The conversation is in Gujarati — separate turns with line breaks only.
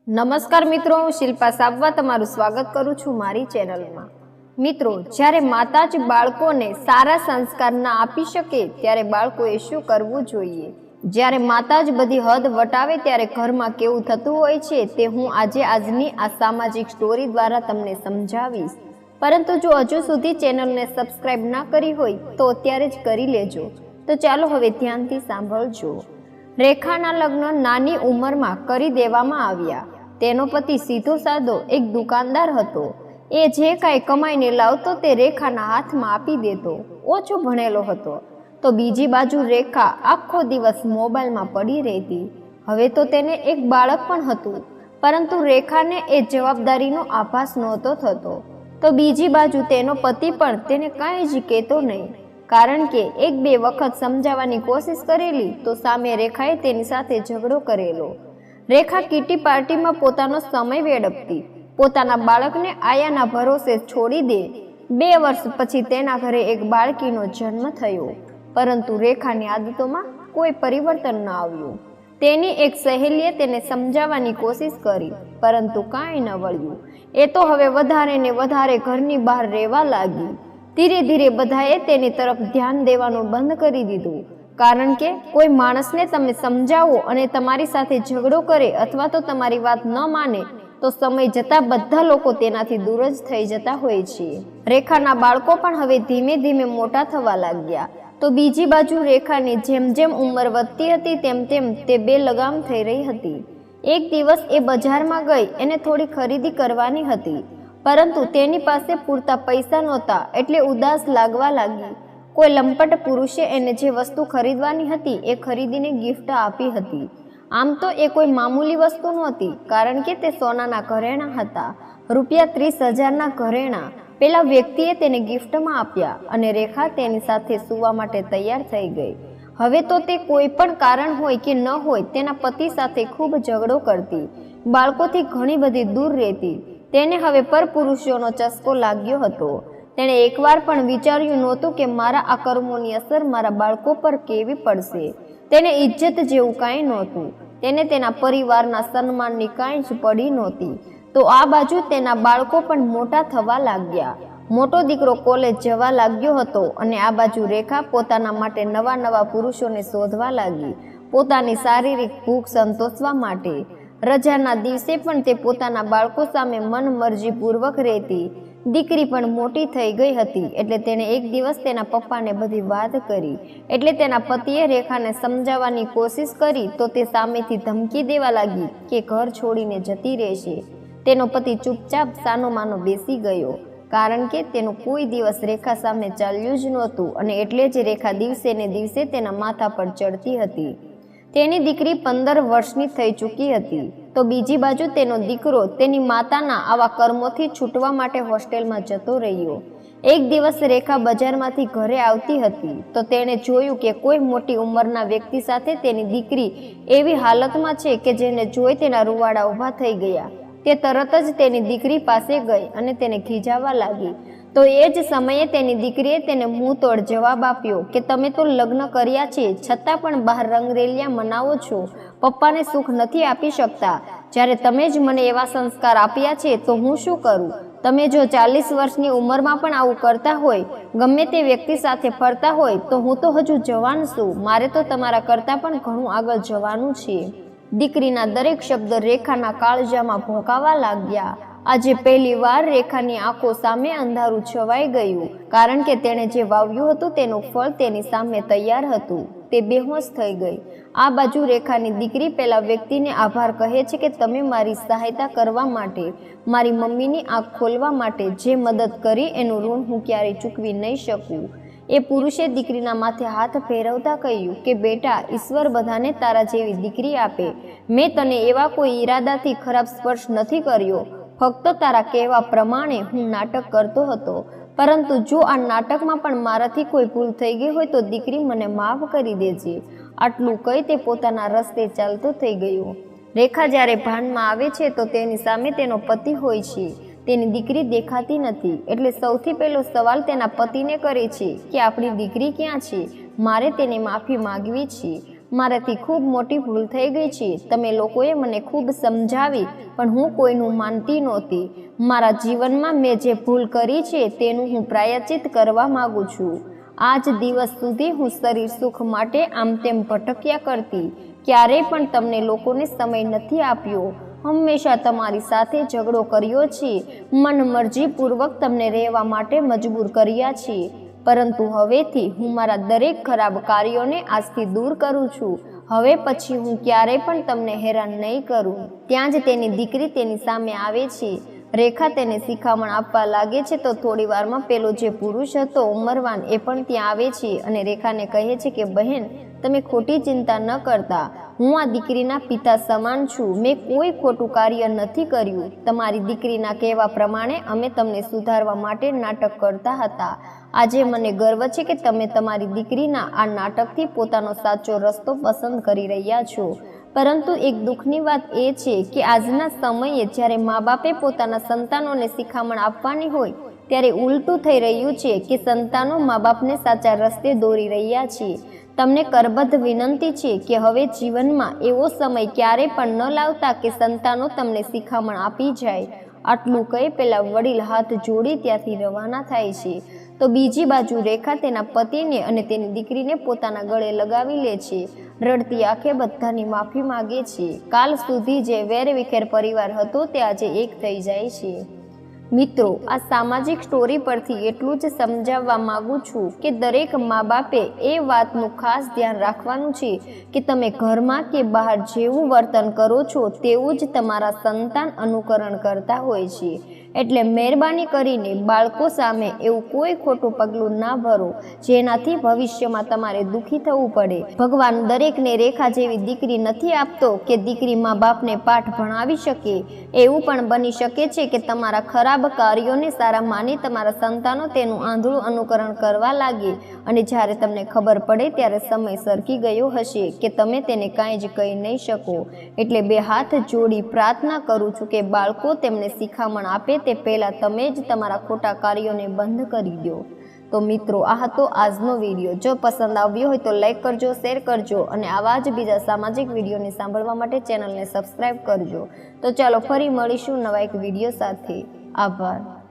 નમસ્કાર મિત્રો, હું શિલ્પા સાબવા તમારું સ્વાગત કરું છું મારી ચેનલમાં। મિત્રો, જ્યારે માતા જ બાળકોને સારા સંસ્કાર ના આપી શકે ત્યારે બાળકોએ શું કરવું જોઈએ? જ્યારે માતા જ બધી હદ વટાવે ત્યારે ઘરમાં કેવું થતું હોય છે તે હું આજની આ સામાજિક સ્ટોરી દ્વારા તમને સમજાવીશ। પરંતુ જો હજુ સુધી ચેનલને સબસ્ક્રાઇબ ના કરી હોય તો અત્યારે જ કરી લેજો। તો ચાલો હવે ધ્યાનથી સાંભળજો। રેખાના લગ્ન નાની ઉંમરમાં કરી દેવામાં આવ્યા। તેનો પતિ સીધો સાદો એક દુકાનદાર હતો। એ જે કાંઈ કમાઈને લાવતો તે રેખાના હાથમાં આપી દેતો। ઓછો ભણેલો હતો તો બીજી બાજુ રેખા આખો દિવસ મોબાઈલમાં પડી રહેતી। હવે તો તેને એક બાળક પણ હતું, પરંતુ રેખાને એ જવાબદારીનો આભાસ નહોતો થતો। તો બીજી બાજુ તેનો પતિ પણ તેને કાંઈ જ કહેતો નહીં, કારણ કે એક બે વખત સમજાવવાની કોશિશ કરેલી તો સામે રેખાએ તેની સાથે ઝઘડો કરેલો। રેખા કીટી પાર્ટીમાં પોતાનો સમય વેડફતી, પોતાના બાળકને આયાના ભરોસે છોડી દે। 2 વર્ષ પછી તેના ઘરે એક બાળકીનો જન્મ થયો, પરંતુ રેખાની આદતોમાં કોઈ પરિવર્તન ન આવ્યું। તેની એક સહેલીએ તેને સમજાવવાની કોશિશ કરી, પરંતુ કાંઈ ન વળ્યું। એ તો હવે વધારે ને વધારે ઘરની બહાર રહેવા લાગી। ધીરે ધીરે બધાએ તેની તરફ ધ્યાન દેવાનું બંધ કરી દીધું, કારણ કે કોઈ માણસને તમે સમજાવો અને તમારી સાથે ઝઘડો કરે અથવા તો તમારી વાત ન માને તો સમય જતા બધા લોકો તેનાથી દૂર જ થઈ જતા હોય છે। રેખાના બાળકો પણ હવે ધીમે ધીમે મોટા થવા લાગ્યા। તો બીજી બાજુ રેખાની જેમ જેમ ઉંમર વધતી હતી તેમ તેમ તે બેલગામ થઈ રહી હતી। એક દિવસ એ બજારમાં ગઈ, એને થોડી ખરીદી કરવાની હતી, પરંતુ તેની પાસે પૂરતા પૈસા નહોતા એટલે ઉદાસ લાગવા લાગી। કોઈ લંપટ પુરુષે એને જે વસ્તુ ખરીદવાની હતી એ ખરીદીને ગિફ્ટ આપી હતી। આમ તો એ કોઈ મામૂલી વસ્તુ નહોતી, કારણ કે તે સોનાના ઘરેણાં હતા, ₹30,000ના ઘરેણાં। પેલા વ્યક્તિએ તેને ગિફ્ટમાં આપ્યા અને રેખા તેની સાથે સૂવા માટે તૈયાર થઈ ગઈ। હવે તો તે કોઈ પણ કારણ હોય કે ન હોય તેના પતિ સાથે ખૂબ ઝઘડો કરતી, બાળકોથી ઘણી બધી દૂર રહેતી। તેને હવે પરપુરુષોનો ચસ્કો લાગ્યો હતો। તેણે એકવાર પણ વિચાર્યું નહોતું કે મારા આ કર્મોની અસર મારા બાળકો પર કેવી પડશે। તેને ઇજ્જત જેવું કાંઈ નહોતું, તેને તેના પરિવારના સન્માનની કાંઈ જ પડી નહોતી। તો આ બાજુ તેના બાળકો પણ મોટા થવા લાગ્યા। મોટો દીકરો કોલેજ જવા લાગ્યો હતો અને આ બાજુ રેખા પોતાના માટે નવા નવા પુરુષોને શોધવા લાગી, પોતાની શારીરિક ભૂખ સંતોષવા માટે। રજાના દિવસે પણ તે પોતાના બાળકો સામે મનમરજીપૂર્વક રહેતી। દીકરી પણ મોટી થઈ ગઈ હતી એટલે તેણે એક દિવસ તેના પપ્પાને બધી વાત કરી, એટલે તેના પતિએ રેખાને સમજાવવાની કોશિશ કરી તો તે સામેથી ધમકી દેવા લાગી કે ઘર છોડીને જતી રહેશે। તેનો પતિ ચૂપચાપ સાનોમાનો બેસી ગયો, કારણ કે તેનું કોઈ દિવસ રેખા સામે ચાલ્યું જ નહોતું અને એટલે જ રેખા દિવસે ને દિવસે તેના માથા પર ચડતી હતી। તેની દીકરી 15 વર્ષની થઈ ચૂકી હતી, તો બીજી બાજુ તેનો દીકરો તેની માતાના આવા કર્મોથી છૂટવા માટે હોસ્ટેલમાં જતો રહ્યો। એક દિવસ રેખા બજારમાંથી ઘરે આવતી હતી તો તેણે જોયું કે કોઈ મોટી ઉંમરના વ્યક્તિ સાથે તેની દીકરી એવી હાલતમાં છે કે જેને જોઈ તેના રૂવાડા ઊભા થઈ ગયા। તે તરત જ તેની દીકરી પાસે ગઈ અને તેને ખીજાવવા લાગી। તો એ જ સમયે તેની દીકરીએ તેને મુંહતોડ જવાબ આપ્યો કે તમે તો લગ્ન કર્યા છે છતાં પણ બહાર રંગરેલિયા મનાવો છો, પપ્પાને સુખ નથી આપી શકતા। જ્યારે તમે જ મને એવા સંસ્કાર આપ્યા છે તો હું શું કરું? તમે જો 40 વર્ષની ઉંમરમાં પણ આવું કરતા હોય, ગમે તે વ્યક્તિ સાથે ફરતા હોય, તો હું તો હજુ જવાન છું, મારે તો તમારા કરતાં પણ ઘણું આગળ જવાનું છે। દીકરીના દરેક શબ્દ રેખાના કાળજામાં ભોંકાવા લાગ્યા। આજે પહેલી વાર રેખાની આંખો સામે અંધારું છવાઈ ગયું, કારણ કે તેણે જે વાવ્યું હતું તેનું ફળ તેની સામે તૈયાર હતું। તે બેહોશ થઈ ગઈ। આ બાજુ રેખાની દીકરી પેલા વ્યક્તિને આભાર કહે છે કે તમે મારી સહાયતા કરવા માટે, મારી મમ્મીની આંખ ખોલવા માટે જે મદદ કરી એનું ઋણ હું ક્યારેય ચૂકવી નહીં શકું। એ પુરુષે દીકરીના માથે હાથ ફેરવતા કહ્યું કે બેટા, ઈશ્વર બધાને તારા જેવી દીકરી આપે। મેં તને એવા કોઈ ઈરાદાથી ખરાબ સ્પર્શ નથી કર્યો, ફક્ત તારા કહેવા પ્રમાણે હું નાટક કરતો હતો, પરંતુ જો આ નાટકમાં પણ મારાથી કોઈ ભૂલ થઈ ગઈ હોય તો દીકરી મને માફ કરી દેજે। આટલું કહી તે પોતાના રસ્તે ચાલતો થઈ ગયો। રેખા જ્યારે ભાનમાં આવે છે તો તેની સામે તેનો પતિ હોય છે, તેની દીકરી દેખાતી નથી, એટલે સૌથી પહેલો સવાલ તેના પતિને કરે છે કે આપણી દીકરી ક્યાં છે? મારે તેને માફી માંગવી છે। મારાથી ખૂબ મોટી ભૂલ થઈ ગઈ છે. તમે લોકોએ મને ખૂબ સમજાવી પણ હું કોઈનું માનતી નહોતી. મારા જીવનમાં મેં જે ભૂલ કરી છે તેનું હું પ્રાયશ્ચિત કરવા માગું છું. આજ દિવસ સુધી હું શરીર સુખ માટે આમ તેમ ભટક્યા કરતી. ક્યારેય પણ તમને લોકોને સમય નથી આપ્યો. હંમેશા તમારી સાથે ઝઘડો કર્યો છે. મન મરજીપૂર્વક તમને રહેવા માટે મજબૂર કર્યા છે. પરંતુ હવેથી હું મારા દરેક ખરાબ કાર્યોને આજથી દૂર કરું છું. હવે પછી હું ક્યારેય પણ તમને હેરાન નહીં કરું. ત્યાં જ તેની દીકરી તેની સામે આવે છે. રેખા તેને શિખામણ આપવા લાગે છે તો થોડી વારમાં પેલો જે પુરુષ હતો ઉમરવાન એ પણ ત્યાં આવે છે અને રેખાને કહે છે કે બહેન, તમે ખોટી ચિંતા ન કરતા. હું આ દીકરીના પિતા સમાન છું. મેં કોઈ ખોટું કાર્ય નથી કર્યું. તમારી દીકરીના કહેવા પ્રમાણે અમે તમને સુધારવા માટે નાટક કરતા હતા. આજે મને ગર્વ છે કે તમે તમારી દીકરીના આ નાટકથી પોતાનો સાચો રસ્તો પસંદ કરી રહ્યા છો. પરંતુ એક દુઃખની વાત એ છે કે આજના સમયે જ્યારે મા બાપે પોતાના સંતાનોને શિખામણ આપવાની હોય ત્યારે ઉલટું થઈ રહ્યું છે કે સંતાનો મા બાપને સાચા રસ્તે દોરી રહ્યા છે. તમને કરબદ્ધ વિનંતી છે કે હવે જીવનમાં એવો સમય ક્યારે પણ ન લાવતા કે સંતાનો તમને શિખામણ આપી જાય. આટલું કહી પેલા વડીલ હાથ જોડી ત્યાંથી રવાના થાય છે. તો બીજી બાજુ રેખા તેના પતિને અને તેની દીકરીને પોતાના ગળે લગાવી લે છે. રડતી આંખે બધાની માફી માગે છે. કાલ સુધી જે વેરવિખેર પરિવાર હતો તે આજે એક થઈ જાય છે. મિત્રો, આ સામાજિક સ્ટોરી પરથી એટલું જ સમજાવવા માંગુ છું કે દરેક મા બાપે એ વાતનું ખાસ ધ્યાન રાખવાનું છે કે તમે ઘરમાં કે બહાર જેવું વર્તન કરો છો તેવું જ તમારા સંતાન અનુકરણ કરતા હોય છે. એટલે મહેરબાની કરીને બાળકો સામે એવું કોઈ ખોટું પગલું ના ભરો જેનાથી ભવિષ્યમાં તમારે દુઃખી થવું પડે. ભગવાન દરેકને રેખા જેવી દીકરી નથી આપતો કે દીકરી મા બાપને પાઠ ભણાવી શકે. એવું પણ બની શકે છે કે તમારા ખરાબ કાર્યોને સારા માની તમારા સંતાનો તેનું આંધળું અનુકરણ કરવા લાગે અને જ્યારે તમને ખબર પડે ત્યારે સમય સરકી ગયો હશે કે તમે તેને કાંઈ જ કહી નહીં શકો. એટલે બે હાથ જોડી પ્રાર્થના કરું છું કે બાળકો તેમને શિખામણ આપે તે પહેલાં તમે જ તમારા ખોટા કાર્યોને બંધ કરી દો. તો મિત્રો, આ હતો આજનો વિડીયો. જો પસંદ આવ્યો હોય તો લાઈક કરજો, શેર કરજો અને આવા જ બીજા સામાજિક વિડીયોને સાંભળવા માટે ચેનલને સબસ્ક્રાઈબ કરજો. તો ચાલો ફરી મળીશું નવા એક વિડીયો સાથે. આભાર.